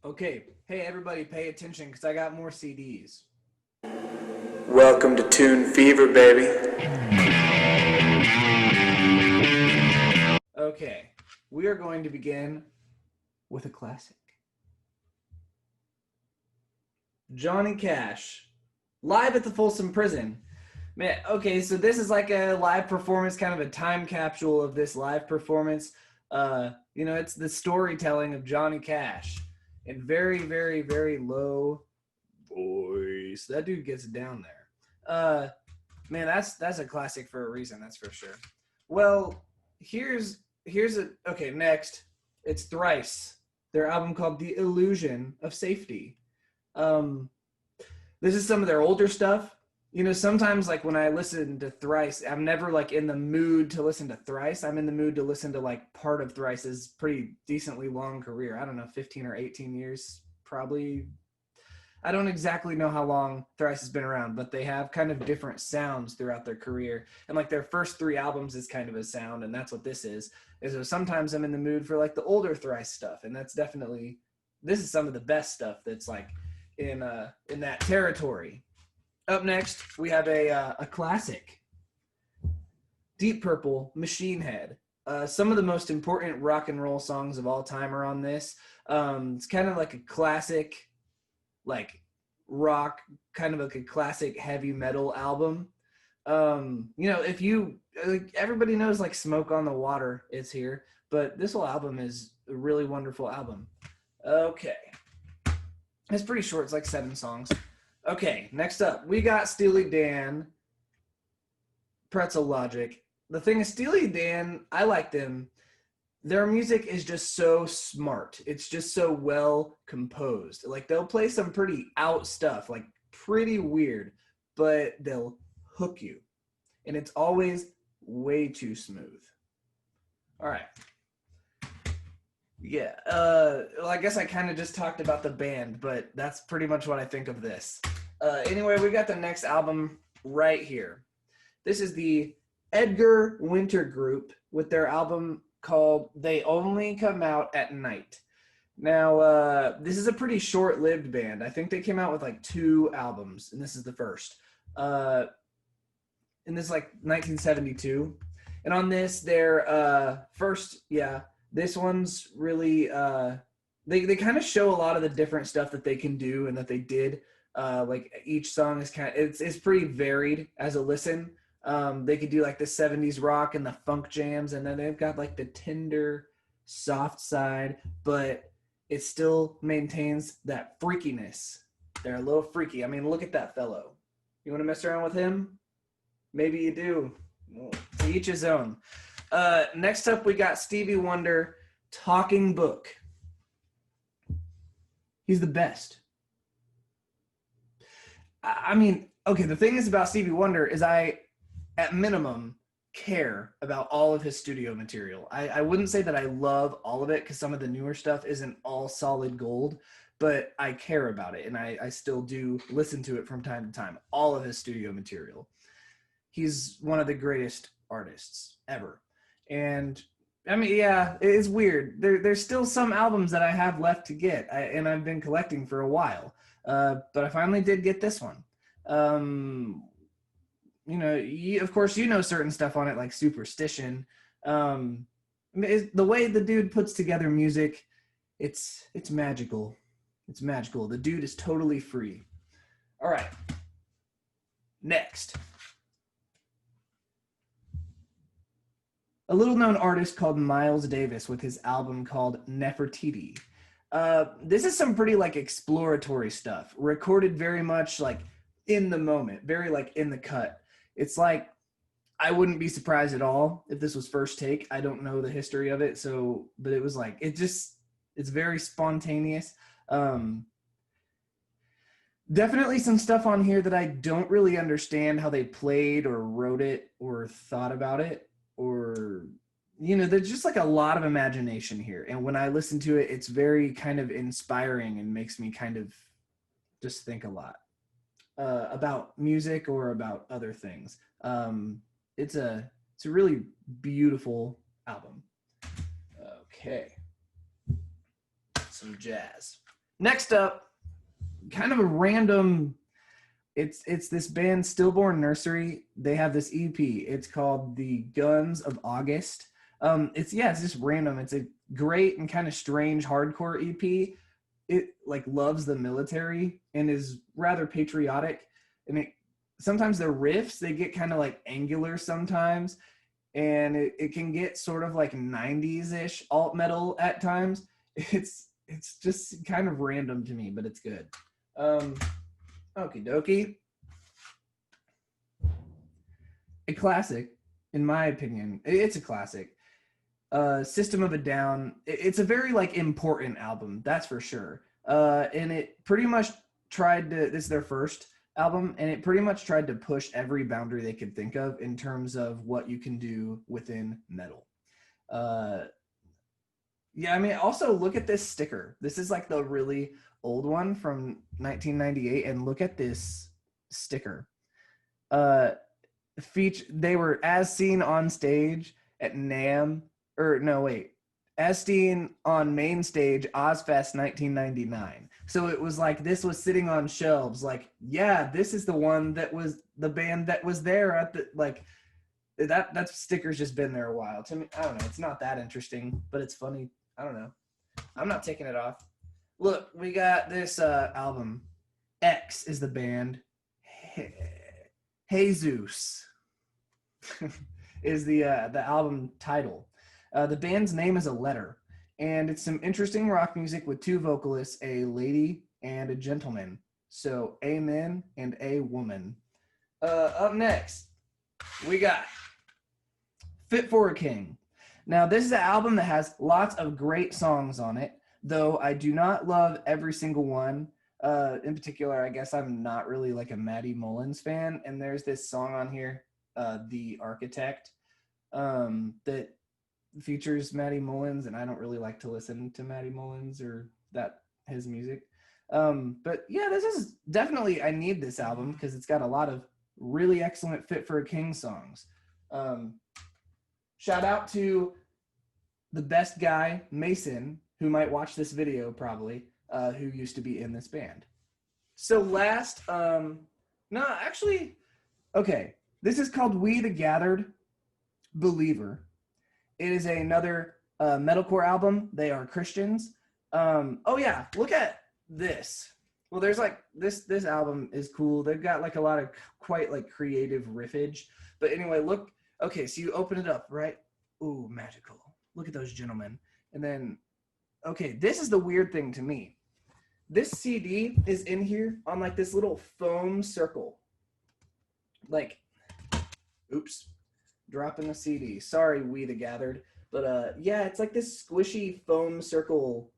Okay, hey everybody, pay attention because I got more CDs. Welcome to Tune Fever, baby. Okay, we are going to begin with a classic. Johnny Cash, live at the Folsom Prison. Man, okay, so this is like a live performance, kind of a time capsule of this live performance. It's the storytelling of Johnny Cash in very, very, very low voice. That dude gets down there. Man, that's a classic for a reason, that's for sure. Well, here's a okay, next. It's Thrice. Their album called The Illusion of Safety. Um this is some of their older stuff. Sometimes like when I listen to Thrice, I'm never like in the mood to listen to Thrice. I'm in the mood to listen to like part of Thrice's pretty decently long career. I don't know, 15 or 18 years probably. I don't exactly know how long Thrice has been around, but they have kind of different sounds throughout their career. And like their first three albums is kind of a sound, and that's what this is. And so sometimes I'm in the mood for like the older Thrice stuff, and that's definitely this is some of the best stuff that's like in that territory. Up next, we have a classic, Deep Purple, Machine Head. Some of the most important rock and roll songs of all time are on this. It's kind of like a classic like rock, kind of like a classic heavy metal album. If you like, everybody knows like Smoke on the Water is here, but this whole album is a really wonderful album. Okay, it's pretty short. It's like 7 songs. Okay, next up we got Steely Dan, Pretzel Logic. The thing is, Steely Dan, I like them. Their music is just so smart. It's just so well composed. Like they'll play some pretty out stuff, like pretty weird, but they'll hook you. And it's always way too smooth. All right. Yeah. Well, I guess I kind of just talked about the band, but that's pretty much what I think of this. Anyway, we got the next album right here. This is the Edgar Winter Group with their album called They Only Come Out at Night. Now, this is a pretty short-lived band. I think they came out with like 2 albums, and this is the first. And this is like 1972. And on this, their first, yeah, this one's really, they kind of show a lot of the different stuff that they can do and that they did. Like each song is it's pretty varied as a listen. They could do like the 70s rock and the funk jams, and then they've got like the tender, soft side, but it still maintains that freakiness. They're a little freaky. I mean, look at that fellow. You want to mess around with him? Maybe you do. Well, to each his own. Next up, we got Stevie Wonder, Talking Book. He's the best. I mean, okay, the thing is about Stevie Wonder is at minimum, care about all of his studio material. I wouldn't say that I love all of it because some of the newer stuff isn't all solid gold, but I care about it and I still do listen to it from time to time. All of his studio material. He's one of the greatest artists ever. And I mean, yeah, it's weird. There's still some albums that I have left to get, and I've been collecting for a while. But I finally did get this one. Um, of course, certain stuff on it like Superstition. The way the dude puts together music, it's magical. It's magical. The dude is totally free. All right. Next, a little known artist called Miles Davis with his album called Nefertiti. This is some pretty like exploratory stuff, recorded very much like in the moment, very like in the cut. It's like I wouldn't be surprised at all if this was first take. I don't know the history of it, but it was like it's very spontaneous. Um, Definitely some stuff on here that I don't really understand how they played or wrote it or thought about it, or there's just like a lot of imagination here. And when I listen to it, it's very kind of inspiring and makes me kind of just think a lot about music or about other things. It's a really beautiful album. Okay, some jazz. Next up, kind of a random. It's this band Stillborn Nursery. They have this EP. It's called The Guns of August. It's just random. It's a great and kind of strange hardcore EP. It like loves the military and is rather patriotic. And it sometimes the riffs they get kind of like angular sometimes, and it can get sort of like 90s-ish alt metal at times. It's just kind of random to me, but it's good. Okie dokie. A classic, in my opinion. It's a classic. System of a Down. It's a very like important album, that's for sure. And it pretty much tried to. This is their first album, and it pretty much tried to push every boundary they could think of in terms of what you can do within metal. Yeah, I mean, also look at this sticker. This is like the really old one from 1998, and look at this sticker. They were as seen on stage at NAMM, or no, wait, as seen on main stage Ozfest 1999. So it was like this was sitting on shelves. Like, yeah, this is the one that was the band that was there at the like. That sticker's just been there a while. To me, I don't know. It's not that interesting, but it's funny. I don't know. I'm not taking it off. Look, we got this album. X is the band. Jesus is the album title. The band's name is a letter, and it's some interesting rock music with two vocalists, a lady and a gentleman. So a man and a woman. Up next, we got Fit for a King. Now, this is an album that has lots of great songs on it, though I do not love every single one. In particular, I guess I'm not really like a Maddie Mullins fan, and there's this song on here, The Architect, that features Maddie Mullins, and I don't really like to listen to Maddie Mullins or his music. But yeah, this is definitely, I need this album because it's got a lot of really excellent Fit for a King songs. Shout out to the best guy, Mason, who might watch this video probably, who used to be in this band. So last, okay, this is called We the Gathered Believer. It is another metalcore album. They are Christians. Oh yeah, look at this. Well, there's like, this album is cool. They've got like a lot of quite like creative riffage. But anyway, look, okay, so you open it up, right? Ooh, magical. Look at those gentlemen. And then, okay, this is the weird thing to me. This CD is in here on like this little foam circle. Like, oops, dropping the CD. Sorry, We the Gathered. But yeah, it's like this squishy foam circle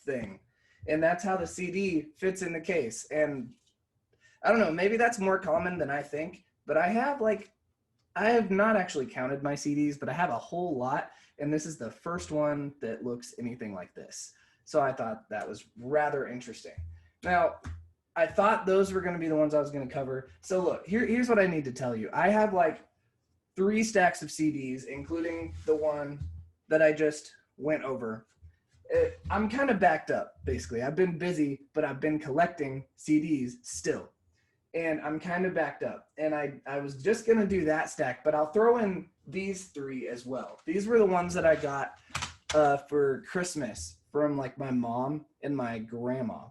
thing. And that's how the CD fits in the case. And I don't know, maybe that's more common than I think. But I have not actually counted my CDs, but I have a whole lot. And this is the first one that looks anything like this. So I thought that was rather interesting. Now, I thought those were going to be the ones I was going to cover. So look, here's what I need to tell you. I have like 3 stacks of CDs, including the one that I just went over. I'm kind of backed up, basically. I've been busy, but I've been collecting CDs still. And I'm kind of backed up. And I was just going to do that stack, but I'll throw in these 3 as well. These were the ones that I got for Christmas from like my mom and my grandma.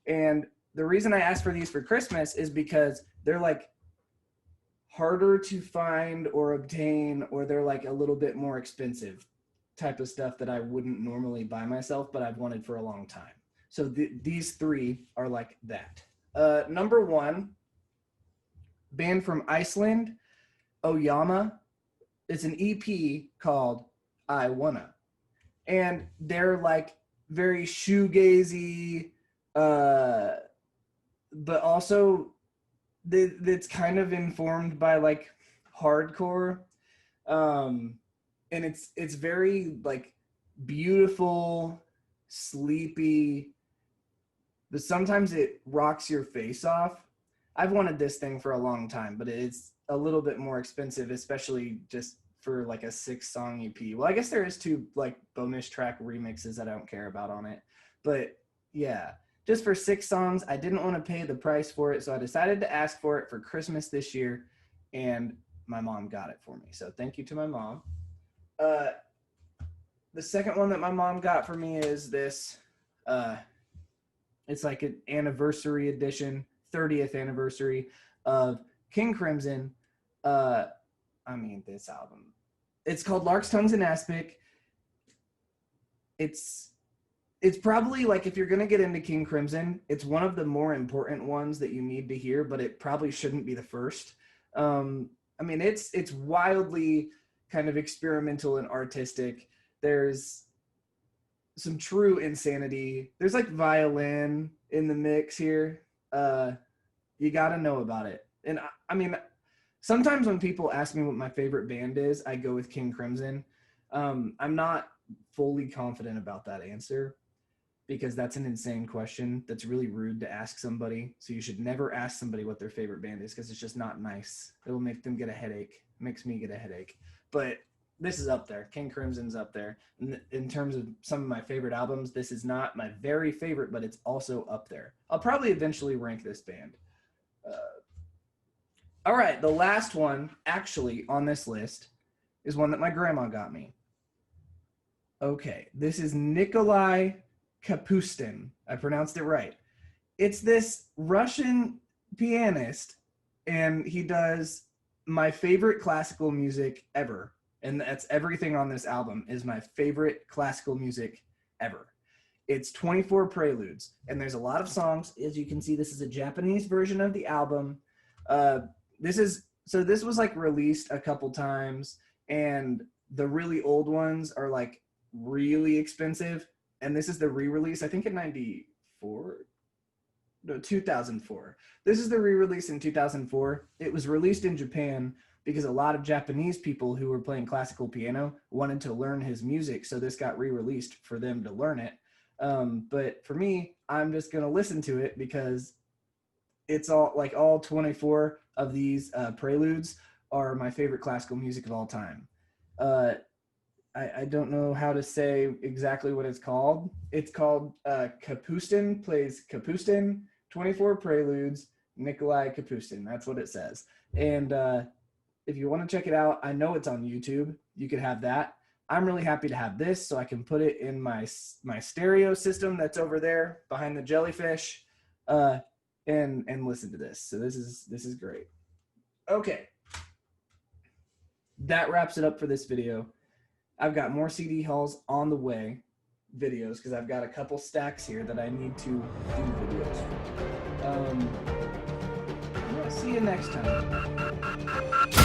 And the reason I asked for these for Christmas is because they're like harder to find or obtain, or they're like a little bit more expensive type of stuff that I wouldn't normally buy myself, but I've wanted for a long time. So these 3 are like that. Number 1, band from Iceland, Oyama. It's an EP called I Wanna. And they're like very shoegazy, but also it's kind of informed by like hardcore. And it's very like beautiful, sleepy, but sometimes it rocks your face off. I've wanted this thing for a long time, but it's a little bit more expensive, especially just for like a 6-song EP. Well, I guess there is 2 like bonus track remixes that I don't care about on it, but yeah, just for 6 songs. I didn't want to pay the price for it, so I decided to ask for it for Christmas this year, and my mom got it for me. So thank you to my mom. The second one that my mom got for me is this. It's like an anniversary edition, 30th anniversary of King Crimson. This album. It's called Lark's Tongues in Aspic. It's probably, like, if you're going to get into King Crimson, it's one of the more important ones that you need to hear, but it probably shouldn't be the first. It's wildly kind of experimental and artistic. There's some true insanity. There's like violin in the mix here. You got to know about it. And sometimes when people ask me what my favorite band is, I go with King Crimson. I'm not fully confident about that answer because that's an insane question. That's really rude to ask somebody. So you should never ask somebody what their favorite band is because it's just not nice. It'll make them get a headache. It makes me get a headache. But this is up there. King Crimson's up there. In terms of some of my favorite albums, this is not my very favorite, but it's also up there. I'll probably eventually rank this band. All right, the last one actually on this list is one that my grandma got me. Okay, this is Nikolai Kapustin. I pronounced it right. It's this Russian pianist, and he does my favorite classical music ever. And that's everything on this album is my favorite classical music ever. It's 24 preludes, and there's a lot of songs. As you can see, this is a Japanese version of the album. This was like released a couple times, and the really old ones are like really expensive. And this is the re-release, I think in 2004. This is the re-release in 2004. It was released in Japan because a lot of Japanese people who were playing classical piano wanted to learn his music. So this got re-released for them to learn it. But for me, I'm just going to listen to it because it's all 24 of these preludes are my favorite classical music of all time. I don't know how to say exactly what it's called. It's called Kapustin plays Kapustin, 24 preludes, Nikolai Kapustin. That's what it says. And if you want to check it out, I know it's on YouTube. You could have that. I'm really happy to have this so I can put it in my stereo system that's over there behind the jellyfish and listen to this. So this is great. Okay. That wraps it up for this video. I've got more CD hauls on the way, videos, because I've got a couple stacks here that I need to do videos for. See you next time.